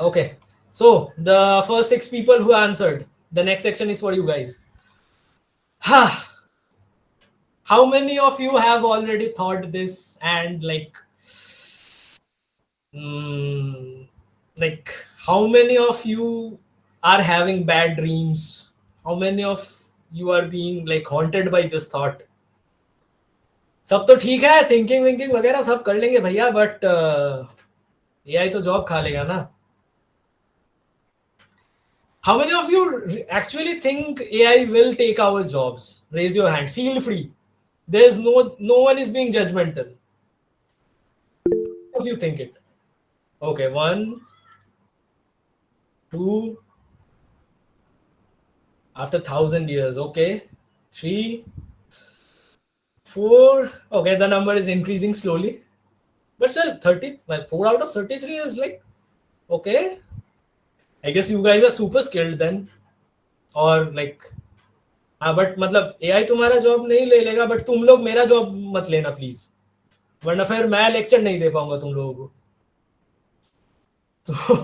Okay. So the first 6 people who answered, the next section is for you guys. How many of you have already thought this and mm, like how many of you are having bad dreams? How many of you are being like haunted by this thought? सब तो ठीक है, thinking winking वगैरह सब कर लेंगे भैया, but AI तो जॉब खा लेगा ना. How many of you actually think AI will take our jobs? Raise your hand. Feel free. There's no one is being judgmental. If you think it. Okay, one, two, after 1,000 years. Okay, three, four. Okay, the number is increasing slowly. But still, 30, like 4 out of 33 is like, okay. I guess you guys are super skilled then. Or like, हाँ but मतलब AI तुम्हारा job नहीं ले लेगा, but तुम लोग मेरा job मत लेना प्लीज, वरना फिर मैं लेक्चर नहीं दे पाऊंगा तुम लोगों को. तो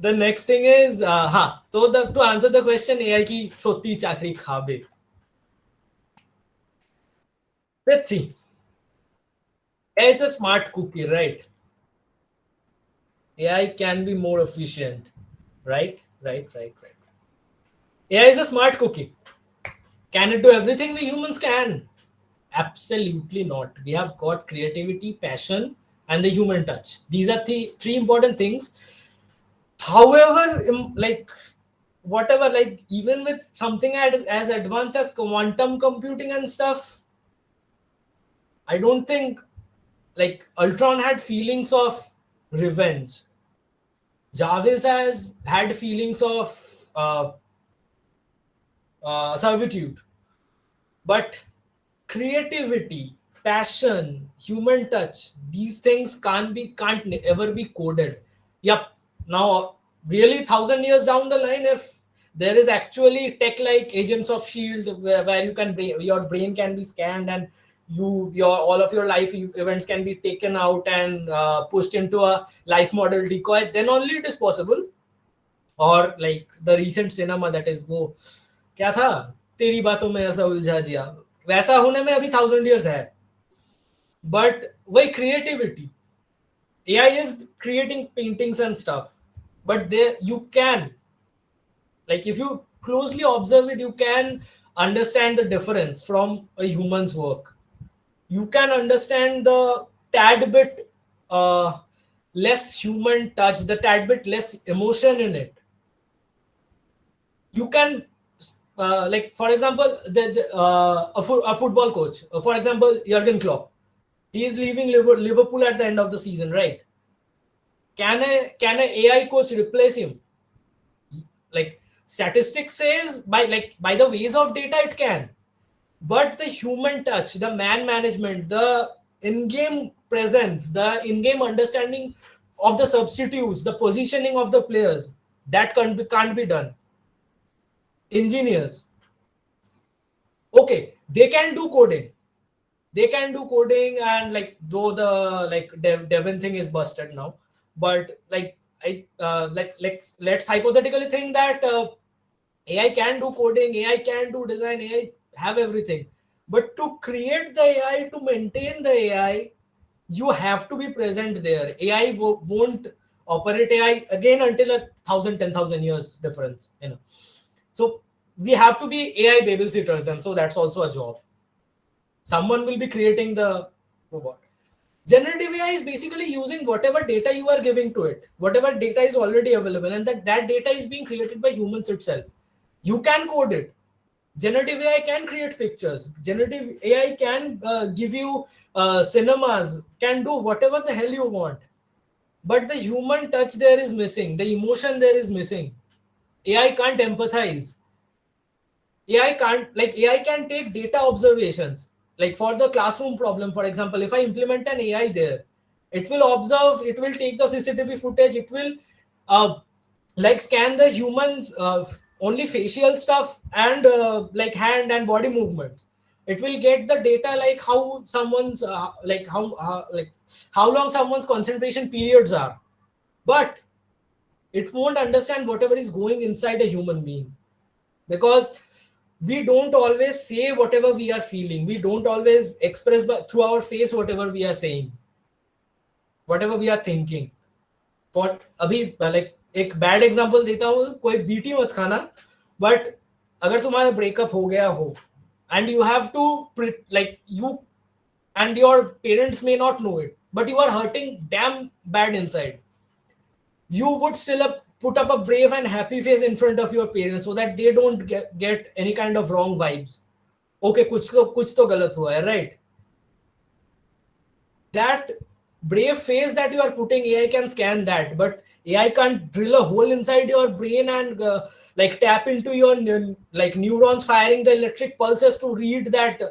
द नेक्स्ट थिंग इज, हाँ, तो to answer the question, AI की सोती चाकरी खाबे. Let's see. AI is a smart cookie, right? AI can be more efficient, right? Right. AI is a smart cookie. Can it do everything we humans can? Absolutely not. We have got creativity, passion, and the human touch. These are the three important things. However, like whatever, like even with something as advanced as quantum computing and stuff, I don't think like Ultron had feelings of revenge. Jarvis has had feelings of servitude, but creativity, passion, human touch, these things can't ever be coded. Yep. Now, really, 1,000 years down the line, if there is actually tech like Agents of Shield, where you can your brain can be scanned and your all of your life events can be taken out and pushed into a life model decoy, then only it is possible. और like the recent cinema that is वो क्या था, तेरी बातों में ऐसा उलझा दिया, वैसा होने में अभी 1,000 years है. बट वही creativity, AI is creating paintings and stuff, but there you can, like if you closely observe it, you can understand the difference from a human's work. You can understand the tad bit less human touch, the tad bit less emotion in it. You can like for example a football coach, for example Jurgen Klopp, he is leaving Liverpool at the end of the season, right? Can a AI coach replace him? Like statistics says, by the ways of data it can, but the human touch, the man management, the in-game presence, the in-game understanding of the substitutes, the positioning of the players, that can't be done. Engineers, okay, they can do coding, and like though the like Devin thing is busted now, but like I like let's hypothetically think that AI can do coding, AI can do design, AI have everything, but to create the AI, to maintain the AI, you have to be present there. AI won't operate AI again until 1,000, 10,000 years difference, so we have to be AI babysitters, and so that's also a job. Someone will be creating the robot. Generative AI is basically using whatever data you are giving to it, whatever data is already available, and that data is being created by humans itself. You can code it. Generative AI can create pictures. Generative AI can give you cinemas, can do whatever the hell you want. But the human touch there is missing. The emotion there is missing. AI can't empathize. AI can take data observations, like for the classroom problem, for example. If I implement an AI there, it will observe, it will take the CCTV footage, it will uh, like scan the humans only facial stuff and like hand and body movements. It will get the data like how someone's like how long someone's concentration periods are. But It won't understand whatever is going inside a human being, because we don't always say whatever we are feeling. We don't always express through our face whatever we are saying, whatever we are thinking. For अभी like एक bad example देता हूँ, कोई BT मत खाना, but अगर तुम्हारा breakup हो गया हो and you have to like you and your parents may not know it, but you are hurting damn bad inside, you would still put up a brave and happy face in front of your parents so that they don't get any kind of wrong vibes. Okay, कुछ तो गलत हुआ है, right? That brave face that you are putting, AI can scan that, but AI can't drill a hole inside your brain and like tap into your like neurons firing the electric pulses to read that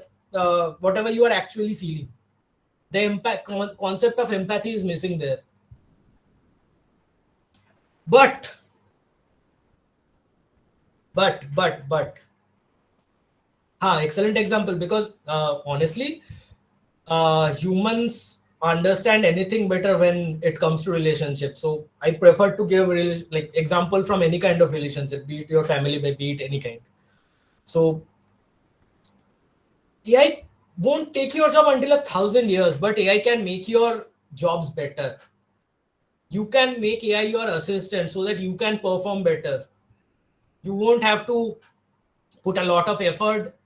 whatever you are actually feeling. The impact concept of empathy is missing there. But but excellent example, because honestly, humans understand anything better when it comes to relationships. So I prefer to give like example from any kind of relationship, be it your family, be it any kind. So AI won't take your job until 1,000 years, but AI can make your jobs better. You can make AI your assistant so that you can perform better. You won't have to put a lot of effort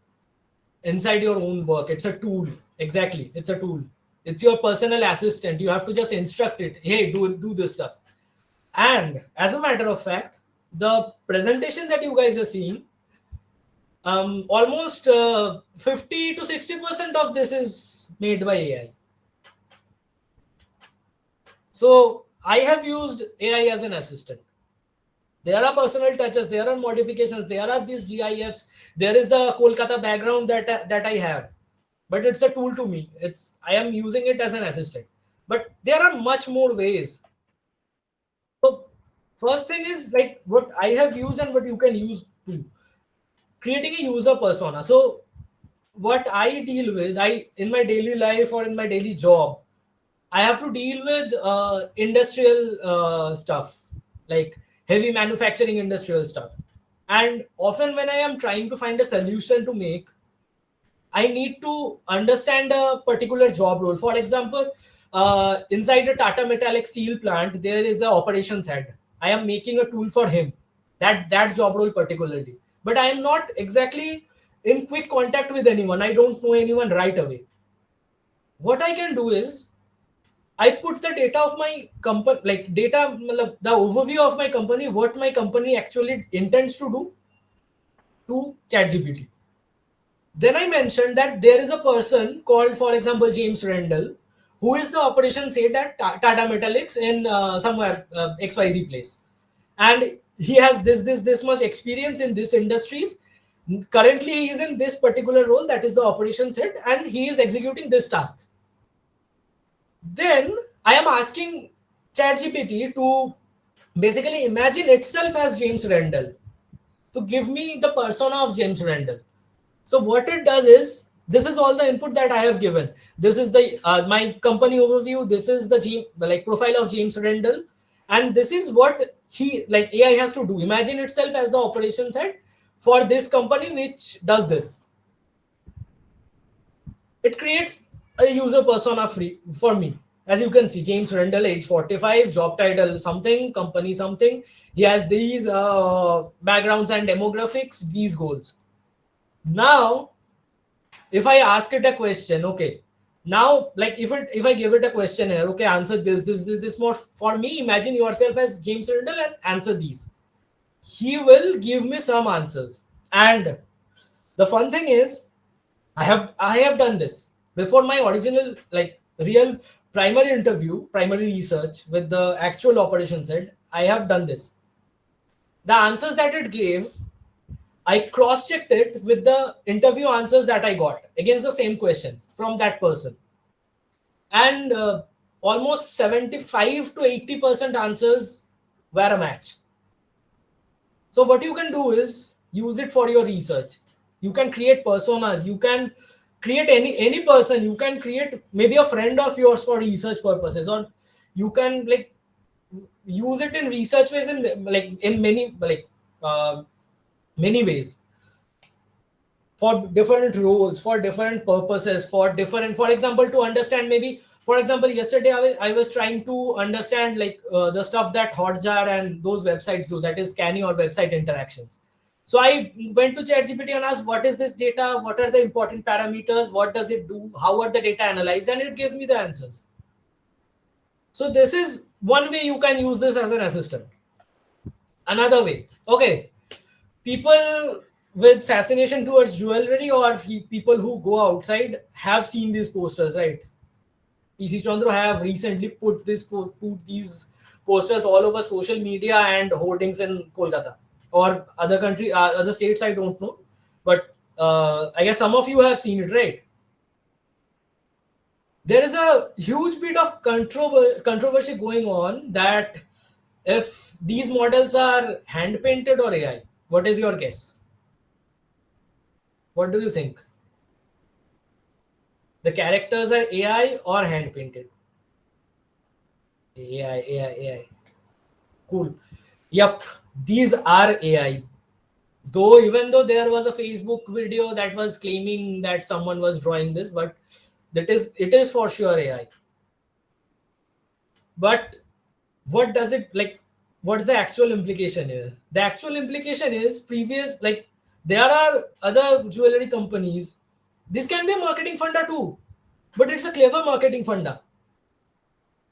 inside your own work. It's a tool. Exactly, it's a tool. It's your personal assistant. You have to just instruct it, hey, do this stuff. And as a matter of fact, the presentation that you guys are seeing, almost 50 to 60% of this is made by AI. So I have used AI as an assistant. There are personal touches, there are modifications, there are these GIFs, there is the Kolkata background that I have. But it's a tool to me. I am using it as an assistant. But there are much more ways. So first thing is like what I have used and what you can use too. Creating a user persona. So what I deal with, I in my daily life or in my daily job, I have to deal with industrial stuff, like heavy manufacturing industrial stuff. And often when I am trying to find a solution to make, I need to understand a particular job role. For example, inside a Tata Metallic steel plant, there is a operations head. I am making a tool for him, that job role particularly. But I am not exactly in quick contact with anyone. I don't know anyone right away. What I can do is I put the data of my company, like data, the overview of my company, what my company actually intends to do, to ChatGPT. Then I mentioned that there is a person called, for example, James Rendell, who is the operations head at Tata Metallics in somewhere XYZ place, and he has this much experience in this industries. Currently, he is in this particular role, that is the operations head, and he is executing these tasks. Then I am asking ChatGPT to basically imagine itself as James Rendell, to give me the persona of James Rendell. So what it does is, this is all the input that I have given. This is the my company overview. This is the like profile of James Rendell, and this is what he, like, AI has to do. Imagine itself as the operations head for this company which does this. It creates a user persona free for me. As you can see, James Rendell, age 45, job title something, company something. He has these backgrounds and demographics, these goals. Now if I ask it a question, okay, now like if I give it a question here, okay, answer this more for me. Imagine yourself as James Rendell and answer these. He will give me some answers. And the fun thing is, I have done this before my original, like, real primary interview, primary research with the actual operations head. I have done this. The answers that it gave, I cross-checked it with the interview answers that I got against the same questions from that person. And almost 75 to 80% answers were a match. So what you can do is use it for your research. You can create personas. You can create any person. You can create maybe a friend of yours for research purposes, or you can, like, use it in research ways, in like in many many ways, for different roles, for different purposes, for different, for example, to understand, maybe for example, yesterday I was trying to understand like the stuff that Hotjar and those websites do, that is scanning or website interactions. So I went to ChatGPT and asked, what is this data, what are the important parameters, what does it do, how are the data analyzed, and it gave me the answers. So this is one way you can use this as an assistant. Another way, okay, people with fascination towards jewelry, or people who go outside, have seen these posters, right? PC Chandra have recently put these posters all over social media and hoardings in Kolkata or other country, other states. I don't know, but I guess some of you have seen it, right? There is a huge bit of controversy going on that if these models are hand painted or AI. What is your guess? What do you think? The characters are AI or hand painted? AI, AI, AI. Cool. Yep, these are AI. Though, even though there was a Facebook video that was claiming that someone was drawing this, but it is for sure AI. But what does it like? What's the actual implication here? The actual implication is previous, like there are other jewelry companies. This can be a marketing funda too, but it's a clever marketing funda.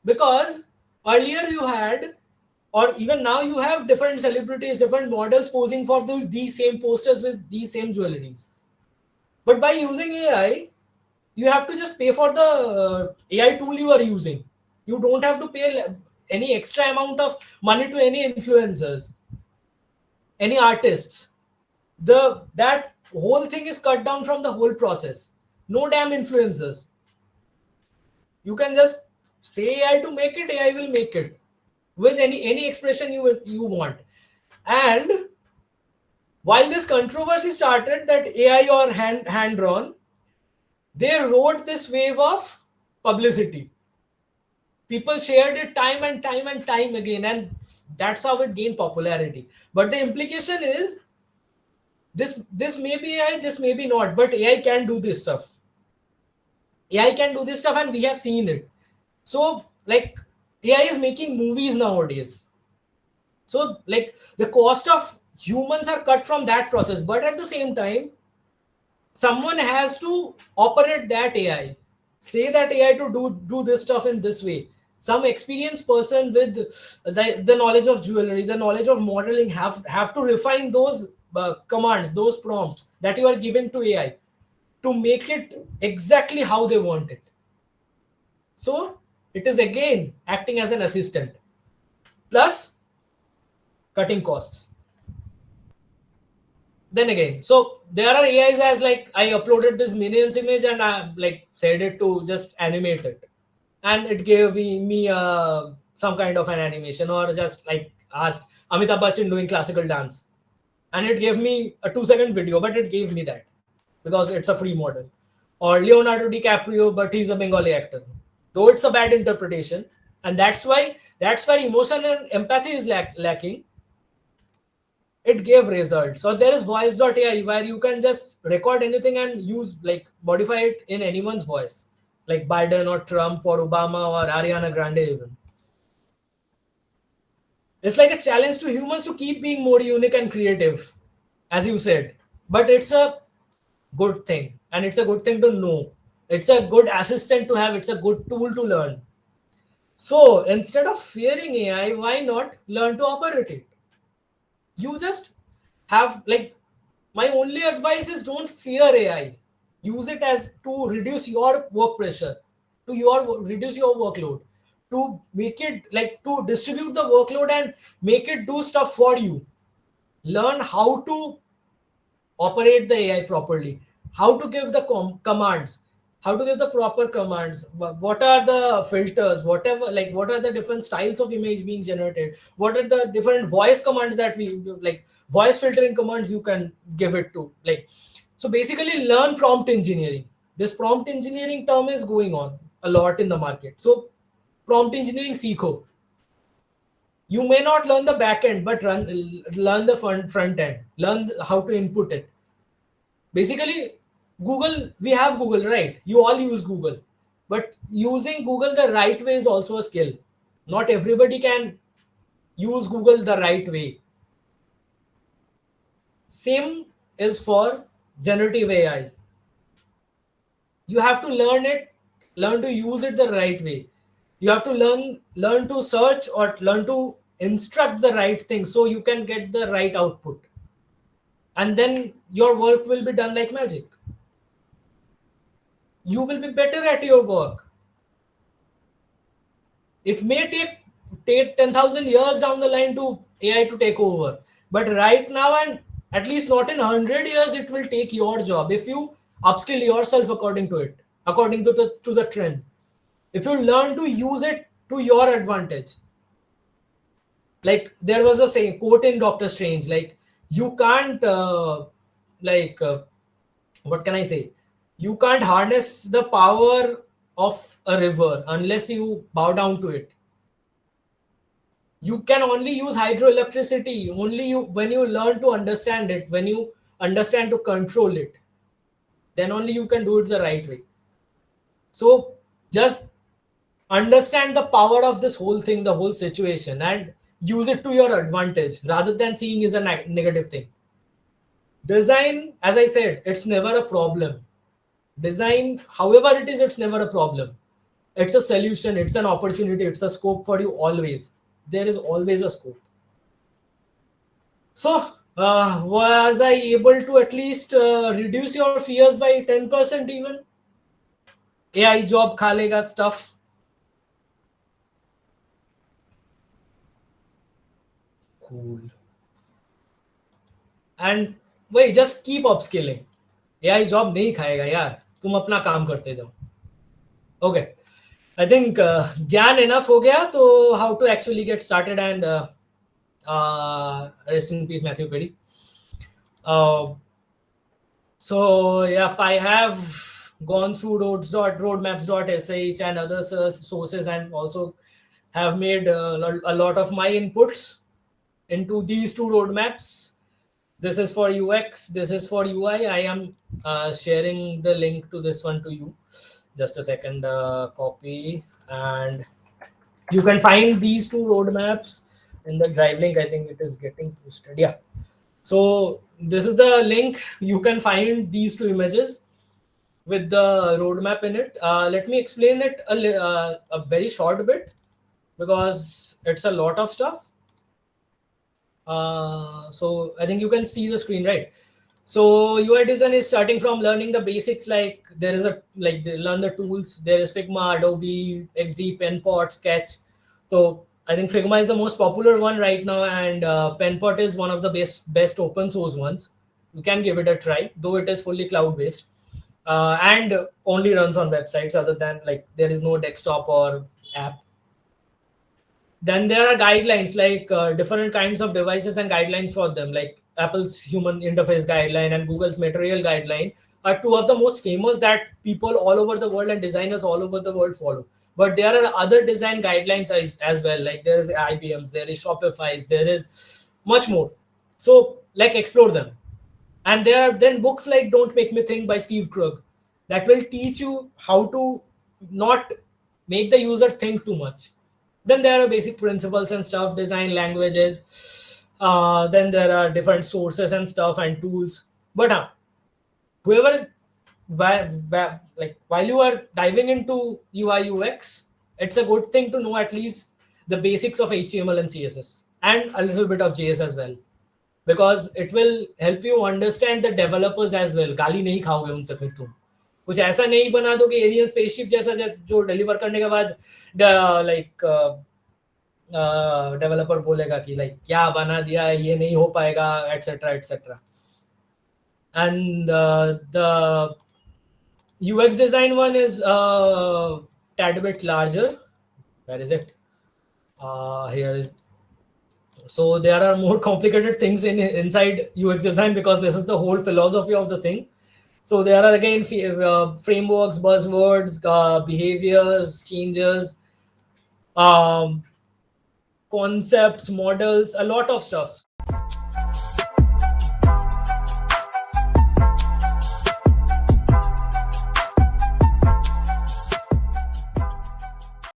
Because earlier you had, or even now you have, different celebrities, different models posing for these same posters with these same jewelries. But by using AI, you have to just pay for the AI tool you are using. You don't have to pay any extra amount of money to any influencers, any artists. That whole thing is cut down from the whole process. No damn influencers. You can just say AI to make it, AI will make it with any expression you want. And while this controversy started, that AI or hand drawn, they rode this wave of publicity. People shared it time and time and time again, and that's how it gained popularity. But the implication is, this may be AI, this may be not, but AI can do this stuff. AI can do this stuff, and we have seen it. So, like, AI is making movies nowadays. So, like, the cost of humans are cut from that process, but at the same time, someone has to operate that AI. Say that AI to do this stuff in this way. Some experienced person with the knowledge of jewelry, the knowledge of modeling, have to refine those commands, those prompts that you are giving to AI to make it exactly how they want it. So it is again acting as an assistant, plus cutting costs. Then again, so there are AIs, as like I uploaded this minions image and I like said it to just animate it, and it gave me some kind of an animation, or just like asked Amitabh Bachchan doing classical dance, and it gave me a 2-second video, but it gave me that because it's a free model. Or Leonardo DiCaprio, but he's a Bengali actor, though it's a bad interpretation, and that's why emotion and empathy is lacking. It gave results. So there is voice.ai, where you can just record anything and use, like, modify it in anyone's voice, like Biden or Trump or Obama or Ariana Grande even. It's like a challenge to humans to keep being more unique and creative, as you said. But it's a good thing, and it's a good thing to know. It's a good assistant to have, it's a good tool to learn. So instead of fearing AI, why not learn to operate it? You just have, like, my only advice is, don't fear AI. Use it as to reduce your work pressure, to your reduce your workload, to make it, like, to distribute the workload and make it do stuff for you. Learn how to operate the AI properly, how to give the commands, how to give the proper commands, what are the filters, whatever, like what are the different styles of image being generated, what are the different voice commands that we like, voice filtering commands you can give it to, like. So basically, learn prompt engineering. This prompt engineering term is going on a lot in the market. So prompt engineering seekho. You may not learn the back end, but learn the front end. Learn how to input it. Basically, Google, we have Google, right? You all use Google. But using Google the right way is also a skill. Not everybody can use Google the right way. Same is for generative AI. You have to learn it, learn to use it the right way. You have to learn to search or learn to instruct the right thing so you can get the right output. And then your work will be done like magic. You will be better at your work. It may take 10,000 years down the line to AI to take over, but right now, and at least not in 100 years, it will take your job if you upskill yourself according to it, according to the trend. If you learn to use it to your advantage. Like there was a say quote in Doctor Strange, like you can't like what can I say? You can't harness the power of a river unless you bow down to it. You can only use hydroelectricity only you when you learn to understand it, when you understand to control it, then only you can do it the right way. So just understand the power of this whole thing, the whole situation, and use it to your advantage rather than seeing is a negative thing. Design, as I said, it's never a problem. Design, however it is, it's never a problem. It's a solution, it's an opportunity, it's a scope for you always. There is always a scope. So, was I able to at least reduce your fears by 10% even? AI job kha lega stuff. Cool. And wait, just keep upskilling. AI job नहीं खाएगा यार, तुम अपना काम करते जाओ. Okay, I think ज्ञान enough हो गया. तो how to actually get started, and rest in peace Matthew Perry. Uh, so yeah, I have gone through roadmaps.sh and other sources, and also have made a lot of my inputs into these two roadmaps. This is for UX, this is for UI. I am sharing the link to this one to you. Just a second, copy, and you can find these two roadmaps in the drive link. I think it is getting posted. Yeah. So this is the link. You can find these two images with the roadmap in it. Let me explain it a very short bit because it's a lot of stuff. So I think you can see the screen, right? So UI design is starting from learning the basics. Like there is learn the tools. There is Figma, Adobe, XD, Penpot, Sketch. So I think Figma is the most popular one right now, and Penpot is one of the best open source ones. You can give it a try, though it is fully cloud based, and only runs on websites. Other than like there is no desktop or app. Then there are guidelines like different kinds of devices and guidelines for them, like Apple's human interface guideline and Google's material guideline are two of the most famous that people all over the world and designers all over the world follow. But there are other design guidelines as well, like there is IBM's, there is Shopify's, there is much more. So like explore them. And there are then books like Don't Make Me Think by Steve Krug that will teach you how to not make the user think too much. Then there are basic principles and stuff, design languages. Then there are different sources and stuff and tools. But whoever, like while you are diving into UI UX, it's a good thing to know at least the basics of HTML and CSS and a little bit of JS as well, because it will help you understand the developers as well. गाली नहीं खाओगे उनसे फिर तुम कुछ ऐसा नहीं बना दो कि एलियन स्पेसशिप जैसा जो डिलीवर करने के बाद लाइक डेवलपर बोलेगा कि लाइक क्या बना दिया है, ये नहीं हो पाएगा, etcetera etcetera. And the UX design one is a tad bit larger. Where is it? Here is. So there are more complicated things inside UX design because this is the whole philosophy of the thing. So there are again frameworks, buzzwords, behaviors, changes, um, concepts, models, a lot of stuff.